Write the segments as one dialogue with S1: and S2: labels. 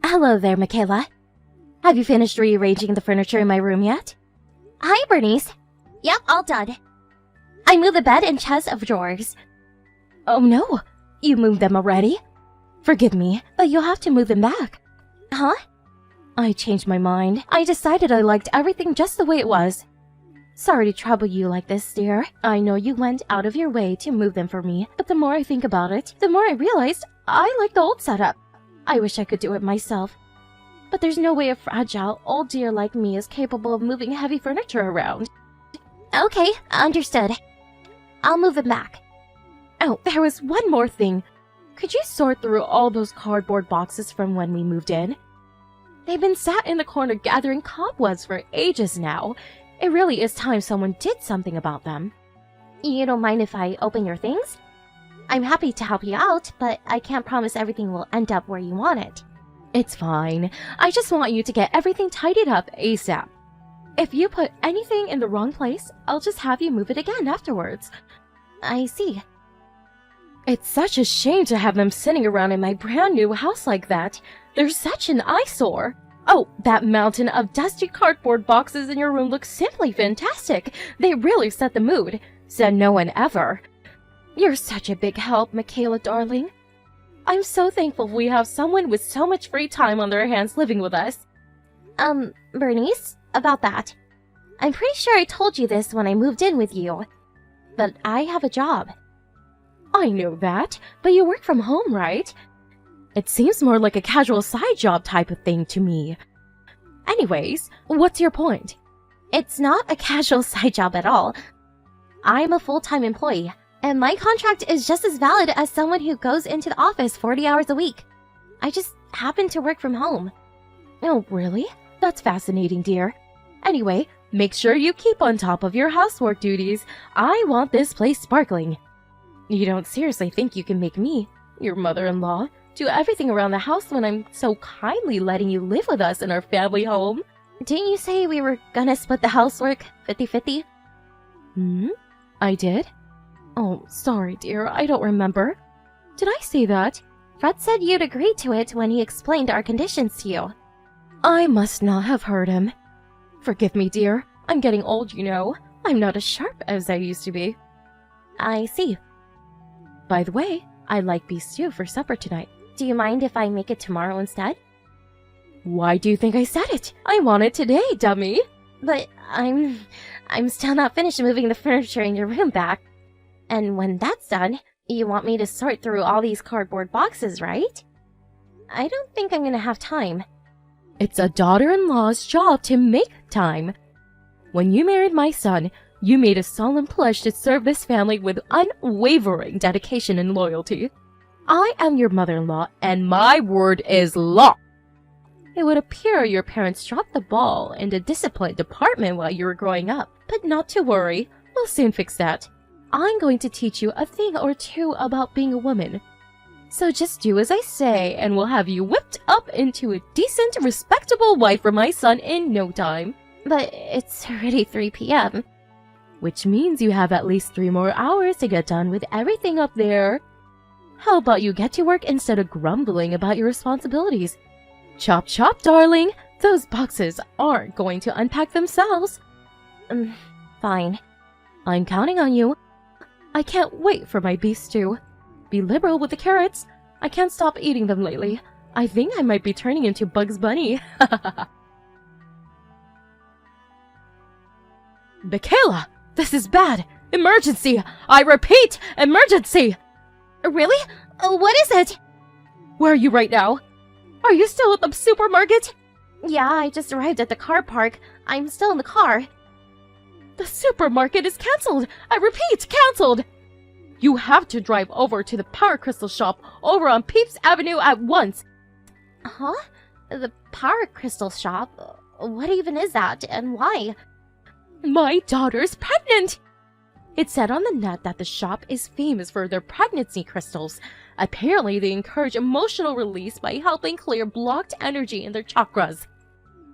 S1: Hello there, Michaela. Have you finished rearranging the furniture in my room yet? Hi, Bernice. Yep, all done. I moved the bed and chest of drawers. Oh no, you moved them already? Forgive me, but you'll have to move them back. Huh? I changed my mind. I decided I liked everything just the way it was. Sorry to trouble you like this, dear. I know you went out of your way to move them for me, but the more I think about it, the more I realized I like the old setup. I wish I could do it myself. But there's no way a fragile, old dear like me is capable of moving heavy furniture around. Okay, understood. I'll move them back. Oh, there was one more thing. Could you sort through all those cardboard boxes from when we moved in? They've been sat in the corner gathering cobwebs for ages now. It really is time someone did something about them. You don't mind if I open your things? I'm happy to help you out, but I can't promise everything will end up where you want it. It's fine. I just want you to get everything tidied up ASAP. If you put anything in the wrong place, I'll just have you move it again afterwards. I see. It's such a shame to have them sitting around in my brand new house like that. They're such an eyesore. Oh, that mountain of dusty cardboard boxes in your room looks simply fantastic. They really set the mood. Said no one ever. You're such a big help, Michaela, darling. I'm so thankful we have someone with so much free time on their hands living with us. Bernice, about that. I'm pretty sure I told you this when I moved in with you. But I have a job. I know that, but you work from home, right? It seems more like a casual side job type of thing to me. Anyways, what's your point? It's not a casual side job at all. I'm a full-time employee, and my contract is just as valid as someone who goes into the office 40 hours a week. I just happen to work from home. Oh, really? That's fascinating, dear. Anyway, make sure you keep on top of your housework duties. I want this place sparkling. You don't seriously think you can make me, your mother-in-law, do everything around the house when I'm so kindly letting you live with us in our family home? Didn't you say we were gonna split the housework 50-50? I did? Oh, sorry, dear, I don't remember. Did I say that? Fred said you'd agreed to it when he explained our conditions to you. I must not have heard him. Forgive me, dear. I'm getting old, you know. I'm not as sharp as I used to be. I see. By the way, I'd like beef stew for supper tonight. Do you mind if I make it tomorrow instead? Why do you think I said it? I want it today, dummy. But I'm still not finished moving the furniture in your room back. And when that's done, you want me to sort through all these cardboard boxes, right? I don't think I'm gonna have time. It's a daughter-in-law's job to make time. When you married my son, you made a solemn pledge to serve this family with unwavering dedication and loyalty. I am your mother-in-law, and my word is law. It would appear your parents dropped the ball in the discipline department while you were growing up, but not to worry, we'll soon fix that. I'm going to teach you a thing or two about being a woman. So just do as I say, and we'll have you whipped up into a decent, respectable wife for my son in no time. But it's already 3 p.m. Which means you have at least 3 more hours to get done with everything up there. How about you get to work instead of grumbling about your responsibilities? Chop chop, darling. Those boxes aren't going to unpack themselves. Fine. I'm counting on you. I can't wait for my beef stew. Be liberal with the carrots. I can't stop eating them lately. I think I might be turning into Bugs Bunny. Michaela, this is bad. Emergency! I repeat, emergency! Really? What is it? Where are you right now? Are you still at the supermarket? Yeah, I just arrived at the car park. I'm still in the car. The supermarket is cancelled! I repeat, cancelled! You have to drive over to the Power Crystal shop over on Peeps Avenue at once. Huh? The Power Crystal shop? What even is that, and why? My daughter's pregnant! It said on the net that the shop is famous for their pregnancy crystals. Apparently, they encourage emotional release by helping clear blocked energy in their chakras.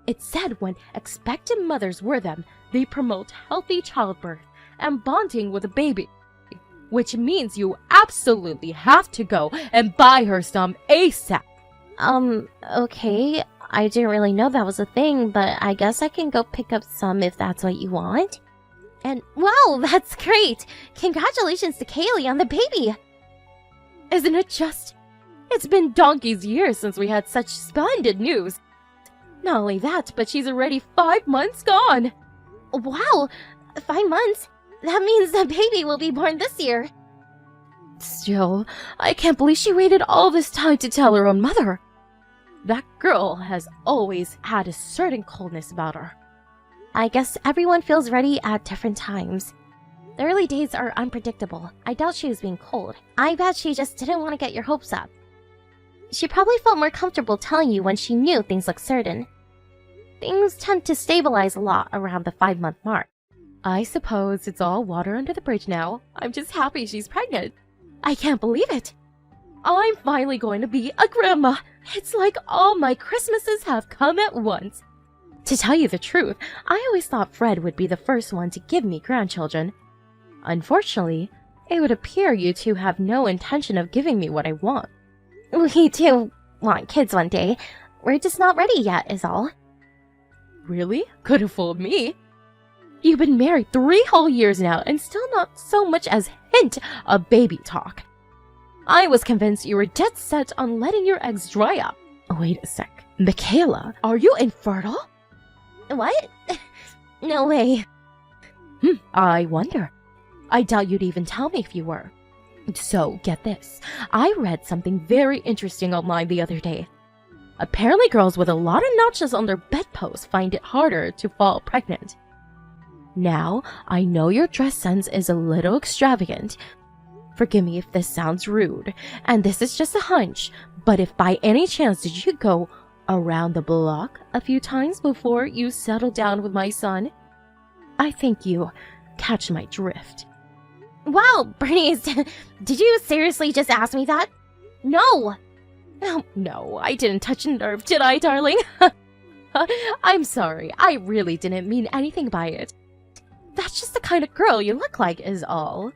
S1: It said when expectant mothers wear them, they promote healthy childbirth and bonding with a baby. Which means you absolutely have to go and buy her some ASAP. Okay. I didn't really know that was a thing, but I guess I can go pick up some if that's what you want. And wow, that's great! Congratulations to Kaylee on the baby! Isn't it just? It's been donkey's years since we had such splendid news. Not only that, but she's already 5 months gone. Wow, 5 months? That means the baby will be born this year. Still, I can't believe she waited all this time to tell her own mother. That girl has always had a certain coldness about her. I guess everyone feels ready at different times. The early days are unpredictable. I doubt she was being cold. I bet she just didn't want to get your hopes up. She probably felt more comfortable telling you when she knew things looked certain. Things tend to stabilize a lot around the 5-month mark. I suppose it's all water under the bridge now. I'm just happy she's pregnant. I can't believe it. I'm finally going to be a grandma. It's like all my Christmases have come at once. To tell you the truth, I always thought Fred would be the first one to give me grandchildren. Unfortunately, it would appear you two have no intention of giving me what I want. We do want kids one day. We're just not ready yet, is all. Really? Could have fooled me. You've been married 3 whole years now and still not so much as hint of baby talk. I was convinced you were dead set on letting your eggs dry up. Wait a sec. Michaela, are you infertile? What? No way. I wonder. I doubt you'd even tell me if you were. So, get this. I read something very interesting online the other day. Apparently girls with a lot of notches on their bedposts find it harder to fall pregnant. Now, I know your dress sense is a little extravagant. Forgive me if this sounds rude, and this is just a hunch, but if by any chance did you go around the block a few times before you settled down with my son? I think you catch my drift. Wow, Bernice, did you seriously just ask me that? No! Oh, no, I didn't touch a nerve, did I, darling? I'm sorry, I really didn't mean anything by it. That's just the kind of girl you look like is all.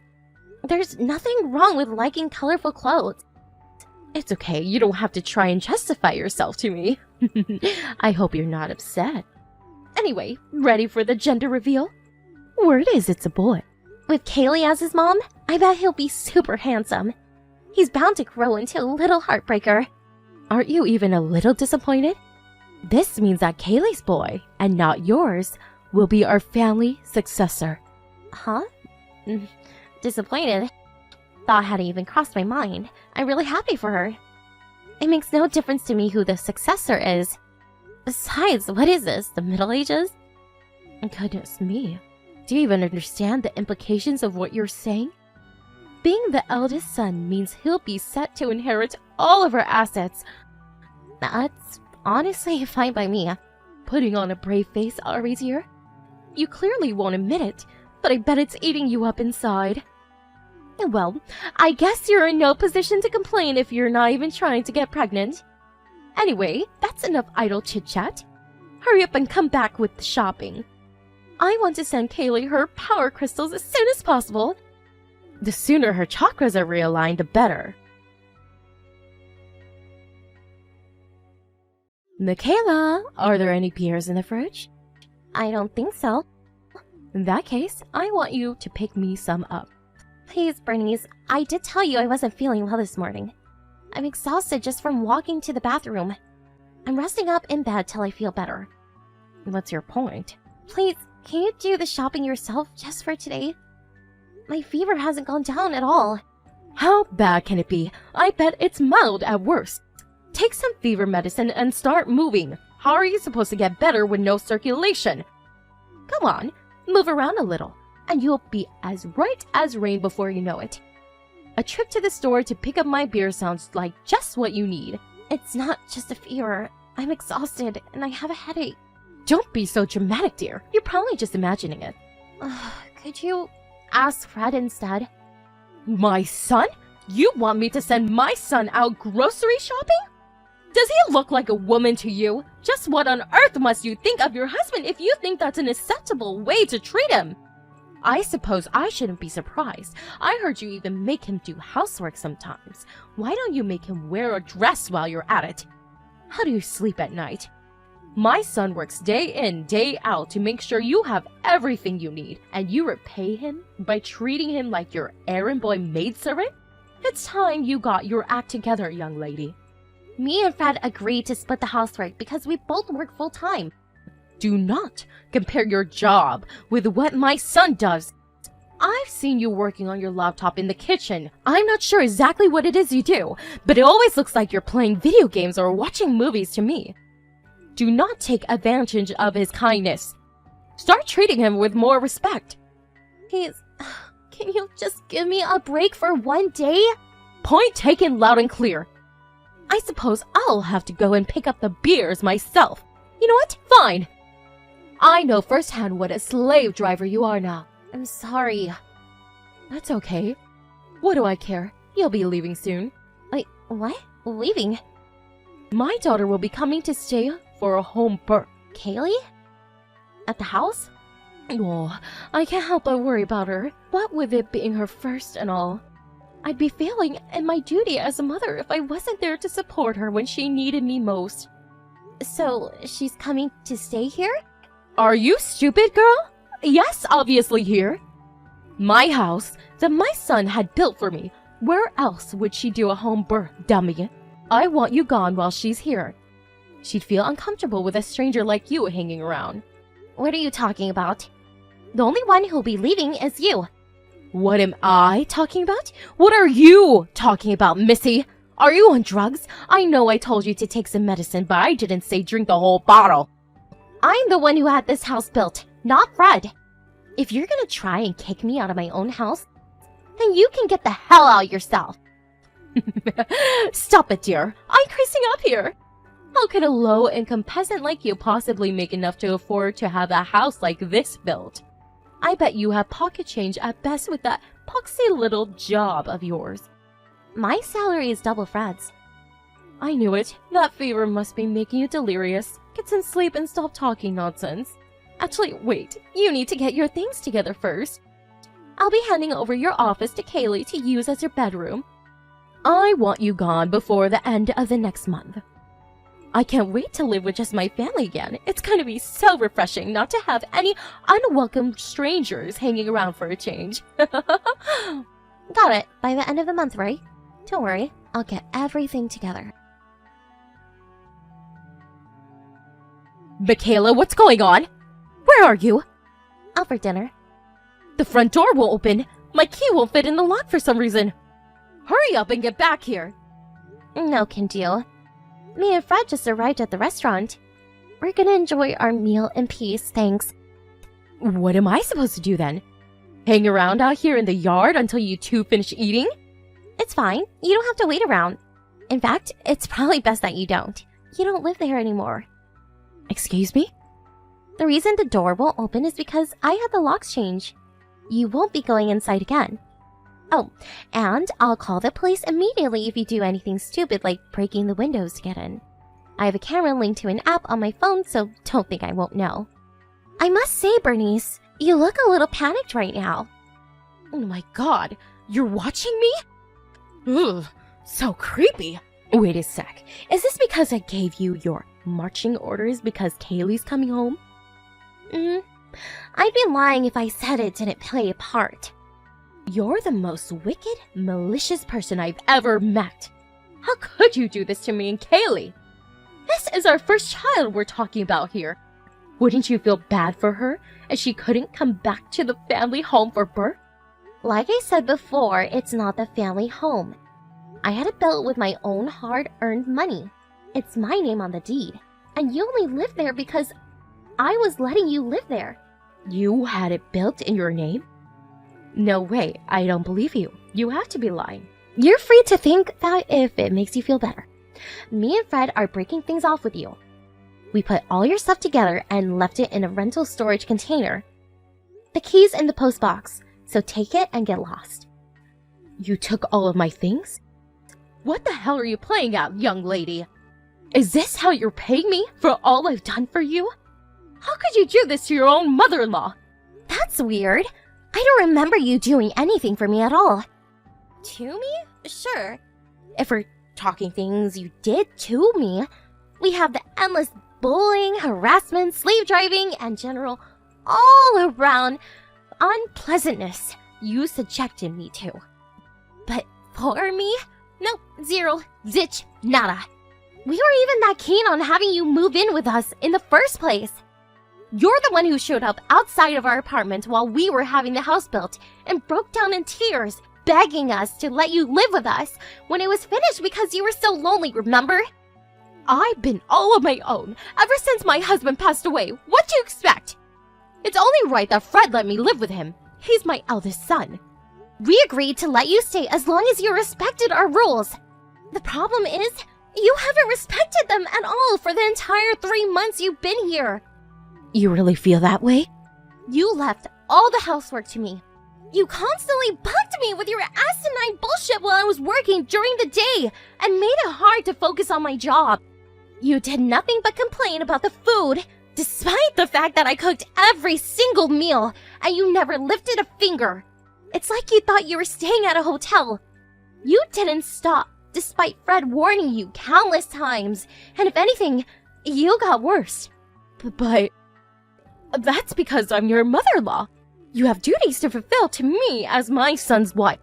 S1: There's nothing wrong with liking colorful clothes. It's okay, you don't have to try and justify yourself to me. I hope you're not upset. Anyway, ready for the gender reveal? Word is it's a boy. With Kaylee as his mom, I bet he'll be super handsome. He's bound to grow into a little heartbreaker. Aren't you even a little disappointed? This means that Kaylee's boy, and not yours, will be our family successor. Huh? Disappointed? Thought hadn't even crossed my mind. I'm really happy for her. It makes no difference to me who the successor is. Besides, what is this, the Middle Ages? Goodness me. Do you even understand the implications of what you're saying? Being the eldest son means he'll be set to inherit all of our assets. That's honestly fine by me. Putting on a brave face, Arizier. You clearly won't admit it, but I bet it's eating you up inside. Well, I guess you're in no position to complain if you're not even trying to get pregnant. Anyway, that's enough idle chit-chat. Hurry up and come back with the shopping. I want to send Kaylee her power crystals as soon as possible. The sooner her chakras are realigned, the better. Michaela, are there any beers in the fridge? I don't think so. In that case, I want you to pick me some up. Please, Bernice, I did tell you I wasn't feeling well this morning. I'm exhausted just from walking to the bathroom. I'm resting up in bed till I feel better. What's your point? Please, can you do the shopping yourself just for today? My fever hasn't gone down at all. How bad can it be? I bet it's mild at worst. Take some fever medicine and start moving. How are you supposed to get better with no circulation? Come on, move around a little, and you'll be as right as rain before you know it. A trip to the store to pick up my beer sounds like just what you need. It's not just a fever. I'm exhausted, and I have a headache. Don't be so dramatic, dear. You're probably just imagining it. Could you ask Fred instead? My son? You want me to send my son out grocery shopping? Does he look like a woman to you? Just what on earth must you think of your husband if you think that's an acceptable way to treat him? I suppose I shouldn't be surprised. I heard you even make him do housework sometimes. Why don't you make him wear a dress while you're at it?
S2: How do you sleep at night? My son works day in, day out to make sure you have everything you need, and you repay him by treating him like your errand boy maidservant? It's time you got your act together, young lady.
S1: Me and Fred agreed to split the housework because we both work full-time.
S2: Do not compare your job with what my son does. I've seen you working on your laptop in the kitchen. I'm not sure exactly what it is you do, but it always looks like you're playing video games or watching movies to me. Do not take advantage of his kindness. Start treating him with more respect.
S1: Please, can you just give me a break for one day?
S2: Point taken loud and clear. I suppose I'll have to go and pick up the beers myself. You know what? Fine. I know firsthand what a slave driver you are now.
S1: I'm sorry.
S2: That's okay. What do I care? You'll be leaving soon.
S1: Wait, what? Leaving?
S2: My daughter will be coming to stay for a home birth.
S1: Kaylee? At the house?
S2: Oh, I can't help but worry about her. What with it being her first and all. I'd be failing in my duty as a mother if I wasn't there to support her when she needed me most.
S1: So, she's coming to stay here?
S2: Are you stupid, girl? Yes, obviously here. My house that my son had built for me. Where else would she do a home birth, dummy? I want you gone while she's here. She'd feel uncomfortable with a stranger like you hanging around.
S1: What are you talking about? The only one who'll be leaving is you.
S2: What am I talking about? What are you talking about, Missy? Are you on drugs? I know I told you to take some medicine, but I didn't say drink the whole bottle.
S1: I'm the one who had this house built, not Fred. If you're gonna try and kick me out of my own house, then you can get the hell out yourself.
S2: Stop it, dear. I'm creasing up here. How could a low-income peasant like you possibly make enough to afford to have a house like this built? I bet you have pocket change at best with that poxy little job of yours.
S1: My salary is double Fred's.
S2: I knew it. That fever must be making you delirious. Get some sleep and stop talking nonsense. Actually, wait. You need to get your things together first. I'll be handing over your office to Kaylee to use as your bedroom. I want you gone before the end of the next month. I can't wait to live with just my family again. It's going to be so refreshing not to have any unwelcome strangers hanging around for a change.
S1: Got it. By the end of the month, right? Don't worry. I'll get everything together.
S2: Michaela, what's going on? Where are you?
S1: Out for dinner.
S2: The front door won't open. My key won't fit in the lock for some reason. Hurry up and get back here.
S1: No can do. Me and Fred just arrived at the restaurant. We're gonna enjoy our meal in peace, thanks.
S2: What am I supposed to do then? Hang around out here in the yard until you two finish eating?
S1: It's fine. You don't have to wait around. In fact, it's probably best that you don't. You don't live there anymore.
S2: Excuse me?
S1: The reason the door won't open is because I had the locks changed. You won't be going inside again. Oh, and I'll call the police immediately if you do anything stupid like breaking the windows to get in. I have a camera linked to an app on my phone, so don't think I won't know. I must say, Bernice, you look a little panicked right now.
S2: Oh my god, you're watching me? Ugh, so creepy. Wait a sec, is this because I gave you your marching orders because Kaylee's coming home?
S1: I'd be lying if I said it didn't play a part.
S2: You're the most wicked, malicious person I've ever met. How could you do this to me and Kaylee? This is our first child we're talking about here. Wouldn't you feel bad for her if she couldn't come back to the family home for birth?
S1: Like I said before, it's not the family home. I had it built with my own hard-earned money. It's my name on the deed. And you only live there because I was letting you live there.
S2: You had it built in your name? No way, I don't believe you. You have to be lying.
S1: You're free to think that if it makes you feel better. Me and Fred are breaking things off with you. We put all your stuff together and left it in a rental storage container. The key's in the post box, so take it and get lost.
S2: You took all of my things? What the hell are you playing at, young lady? Is this how you're paying me for all I've done for you? How could you do this to your own mother-in-law?
S1: That's weird. I don't remember you doing anything for me at all. To me? Sure. If we're talking things you did to me, We have the endless bullying, harassment, slave driving, and general all-around unpleasantness you subjected me to. But for me? Nope, zero, zitch, nada. We weren't even that keen on having you move in with us in the first place. You're the one who showed up outside of our apartment while we were having the house built and broke down in tears, begging us to let you live with us when it was finished because you were so lonely, remember?
S2: I've been all on my own ever since my husband passed away. What do you expect? It's only right that Fred let me live with him. He's my eldest son.
S1: We agreed to let you stay as long as you respected our rules. The problem is, you haven't respected them at all for the entire 3 months you've been here.
S2: You really feel that way?
S1: You left all the housework to me. You constantly bugged me with your asinine bullshit while I was working during the day and made it hard to focus on my job. You did nothing but complain about the food, despite the fact that I cooked every single meal and you never lifted a finger. It's like you thought you were staying at a hotel. You didn't stop, despite Fred warning you countless times, and if anything, you got worse.
S2: But that's because I'm your mother-in-law. You have duties to fulfill to me as my son's wife.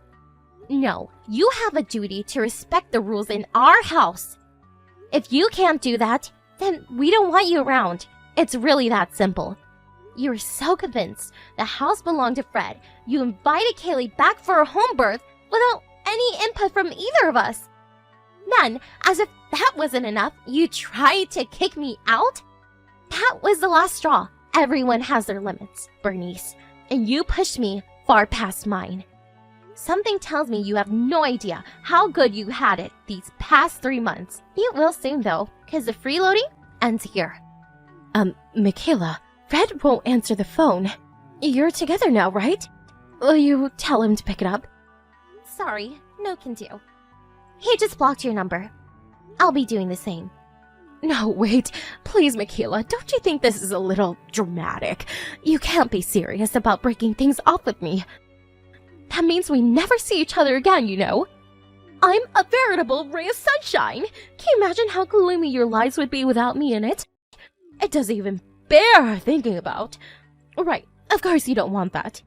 S1: No, you have a duty to respect the rules in our house. If you can't do that, then we don't want you around. It's really that simple. You were so convinced the house belonged to Fred, you invited Kaylee back for a home birth without any input from either of us. Then, as if that wasn't enough, you tried to kick me out? That was the last straw. Everyone has their limits, Bernice, and you pushed me far past mine. Something tells me you have no idea how good you had it these past 3 months. You will soon, though, because the freeloading ends here.
S2: Michaela, Fred won't answer the phone. You're together now, right? Will you tell him to pick it up?
S1: Sorry, no can do. He just blocked your number. I'll be doing the same.
S2: No, wait. Please, Michaela, don't you think this is a little dramatic? You can't be serious about breaking things off with me. That means we never see each other again, you know. I'm a veritable ray of sunshine. Can you imagine how gloomy your lives would be without me in it? It doesn't even bear thinking about. Right, of course you don't want that.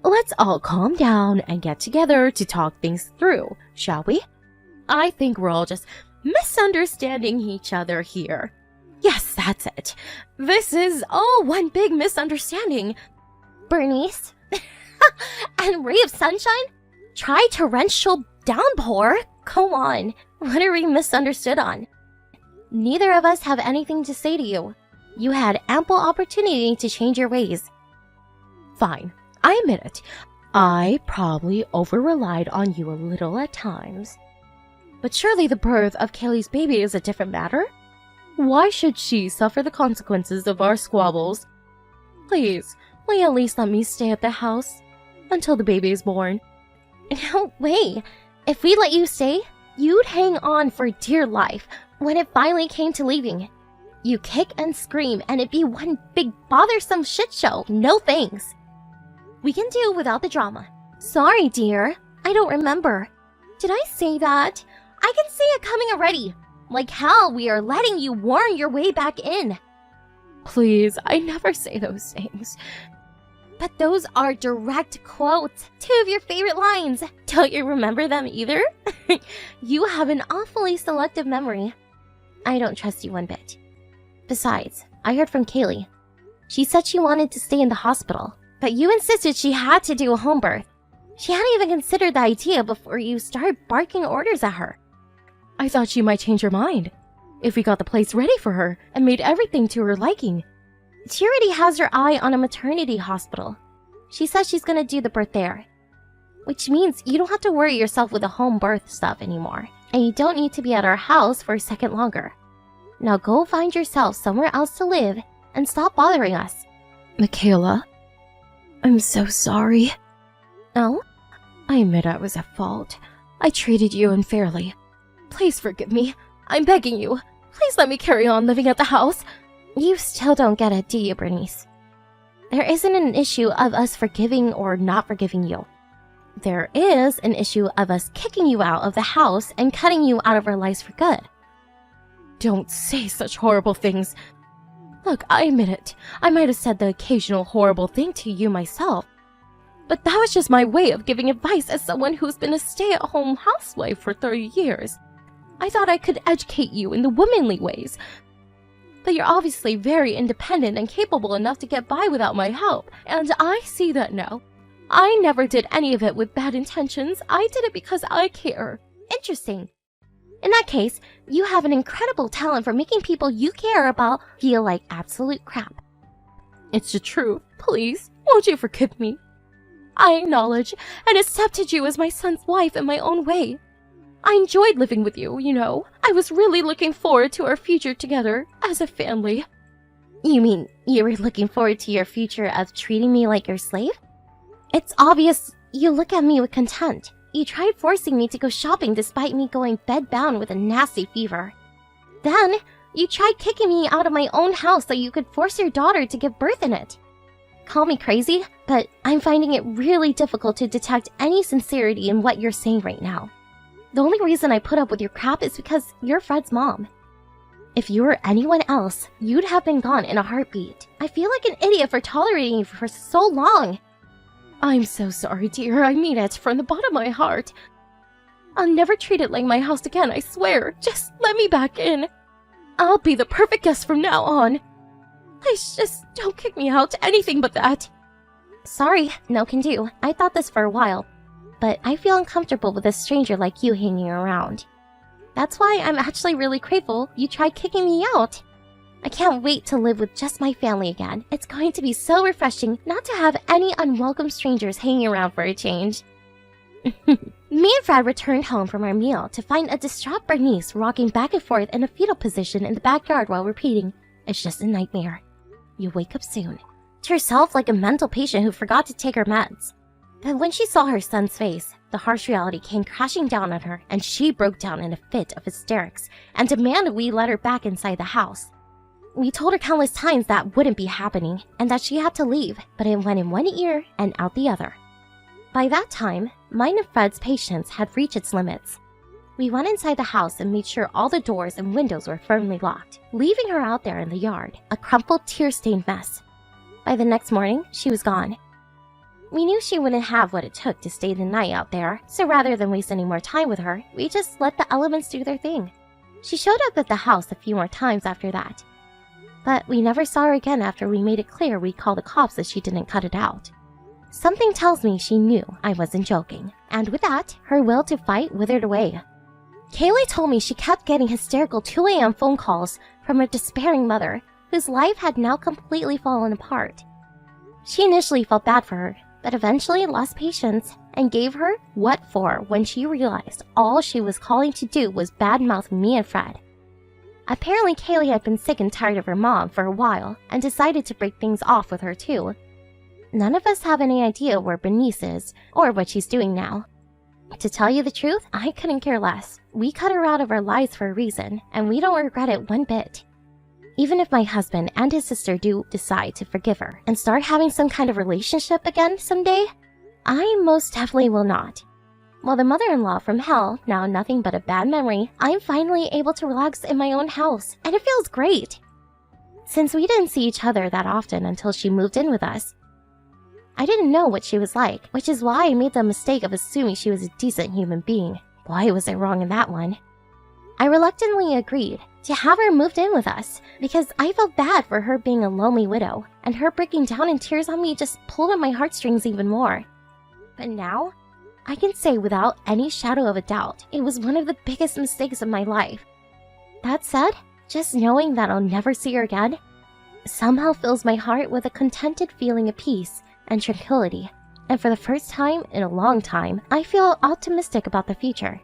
S2: Let's all calm down and get together to talk things through, shall we? I think we're all just misunderstanding each other here. Yes, that's it. This is all one big misunderstanding.
S1: Bernice? And ray of sunshine? Try torrential downpour? Go on. What are we misunderstood on? Neither of us have anything to say to you. You had ample opportunity to change your ways.
S2: Fine, I admit it. I probably over-relied on you a little at times. But surely the birth of Kaylee's baby is a different matter? Why should she suffer the consequences of our squabbles? Please, will you at least let me stay at the house until the baby is born?
S1: No way. If we let you stay, you'd hang on for dear life when it finally came to leaving. You kick and scream and it'd be one big bothersome shit show. No thanks. We can do without the drama. Sorry, dear. I don't remember. Did I say that? I can see it coming already. Like hell, we are letting you warn your way back in.
S2: Please, I never say those things.
S1: But those are direct quotes. 2 of your favorite lines. Don't you remember them either? You have an awfully selective memory. I don't trust you one bit. Besides, I heard from Kaylee. She said she wanted to stay in the hospital, but you insisted she had to do a home birth. She hadn't even considered the idea before you started barking orders at her.
S2: I thought she might change her mind if we got the place ready for her and made everything to her liking.
S1: She already has her eye on a maternity hospital. She says she's gonna do the birth there. Which means you don't have to worry yourself with the home birth stuff anymore. And you don't need to be at our house for a second longer. Now go find yourself somewhere else to live and stop bothering us.
S2: Michaela, I'm so sorry.
S1: Oh?
S2: I admit I was at fault. I treated you unfairly. Please forgive me. I'm begging you. Please let me carry on living at the house.
S1: You still don't get it, do you, Bernice? There isn't an issue of us forgiving or not forgiving you. There is an issue of us kicking you out of the house and cutting you out of our lives for good.
S2: don't say such horrible things. Look, I admit it. I might have said the occasional horrible thing to you myself. But that was just my way of giving advice as someone who's been a stay-at-home housewife for 30 years. I thought I could educate you in the womanly ways. But you're obviously very independent and capable enough to get by without my help, and I see that now. I never did any of it with bad intentions. I did it because I care.
S1: Interesting. In that case, you have an incredible talent for making people you care about feel like absolute crap.
S2: It's the truth. Please, won't you forgive me? I acknowledge and accepted you as my son's wife in my own way. I enjoyed living with you, you know. I was really looking forward to our future together as a family.
S1: You mean you were looking forward to your future of treating me like your slave? It's obvious you look at me with contempt. You tried forcing me to go shopping despite me going bedbound with a nasty fever. Then, you tried kicking me out of my own house so you could force your daughter to give birth in it. Call me crazy, but I'm finding it really difficult to detect any sincerity in what you're saying right now. The only reason I put up with your crap is because you're Fred's mom. If you were anyone else, you'd have been gone in a heartbeat. I feel like an idiot for tolerating you for so long.
S2: I'm so sorry, dear. I mean it from the bottom of my heart. I'll never treat it like my house again, I swear. Just let me back in. I'll be the perfect guest from now on. Please just don't kick me out, anything but that.
S1: Sorry, no can do. I thought this for a while, but I feel uncomfortable with a stranger like you hanging around. That's why I'm actually really grateful you tried kicking me out. I can't wait to live with just my family again. It's going to be so refreshing not to have any unwelcome strangers hanging around for a change. Me and Fred returned home from our meal to find a distraught Bernice rocking back and forth in a fetal position in the backyard while repeating, "It's just a nightmare. You wake up soon," to herself like a mental patient who forgot to take her meds. But when she saw her son's face, the harsh reality came crashing down on her and she broke down in a fit of hysterics and demanded we let her back inside the house. We told her countless times that wouldn't be happening and that she had to leave, but it went in one ear and out the other. By that time, mine and Fred's patience had reached its limits. We went inside the house and made sure all the doors and windows were firmly locked, leaving her out there in the yard, a crumpled, tear-stained mess. By the next morning, she was gone. We knew she wouldn't have what it took to stay the night out there, so rather than waste any more time with her, we just let the elements do their thing. She showed up at the house a few more times after that. But we never saw her again after we made it clear we'd call the cops if she didn't cut it out. Something tells me she knew I wasn't joking, and with that, her will to fight withered away. Kaylee told me she kept getting hysterical 2 a.m. phone calls from her despairing mother, whose life had now completely fallen apart. She initially felt bad for her, but eventually lost patience and gave her what for when she realized all she was calling to do was badmouth me and Fred. Apparently Kaylee had been sick and tired of her mom for a while and decided to break things off with her too. None of us have any idea where Bernice is or what she's doing now. To tell you the truth, I couldn't care less. We cut her out of our lives for a reason, and we don't regret it one bit. Even if my husband and his sister do decide to forgive her and start having some kind of relationship again someday, I most definitely will not. While the mother-in-law from hell, now nothing but a bad memory, I'm finally able to relax in my own house, and it feels great. Since we didn't see each other that often until she moved in with us, I didn't know what she was like, which is why I made the mistake of assuming she was a decent human being. Boy, was I wrong in that one. I reluctantly agreed to have her moved in with us because I felt bad for her being a lonely widow, and her breaking down in tears on me just pulled at my heartstrings even more. But now, I can say without any shadow of a doubt, it was one of the biggest mistakes of my life. That said, just knowing that I'll never see her again somehow fills my heart with a contented feeling of peace and tranquility, and for the first time in a long time, I feel optimistic about the future.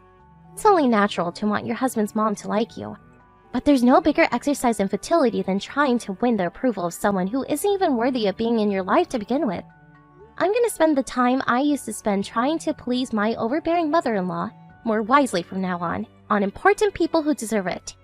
S1: It's only natural to want your husband's mom to like you, but there's no bigger exercise in fertility than trying to win the approval of someone who isn't even worthy of being in your life to begin with. I'm gonna spend the time I used to spend trying to please my overbearing mother-in-law more wisely from now on important people who deserve it.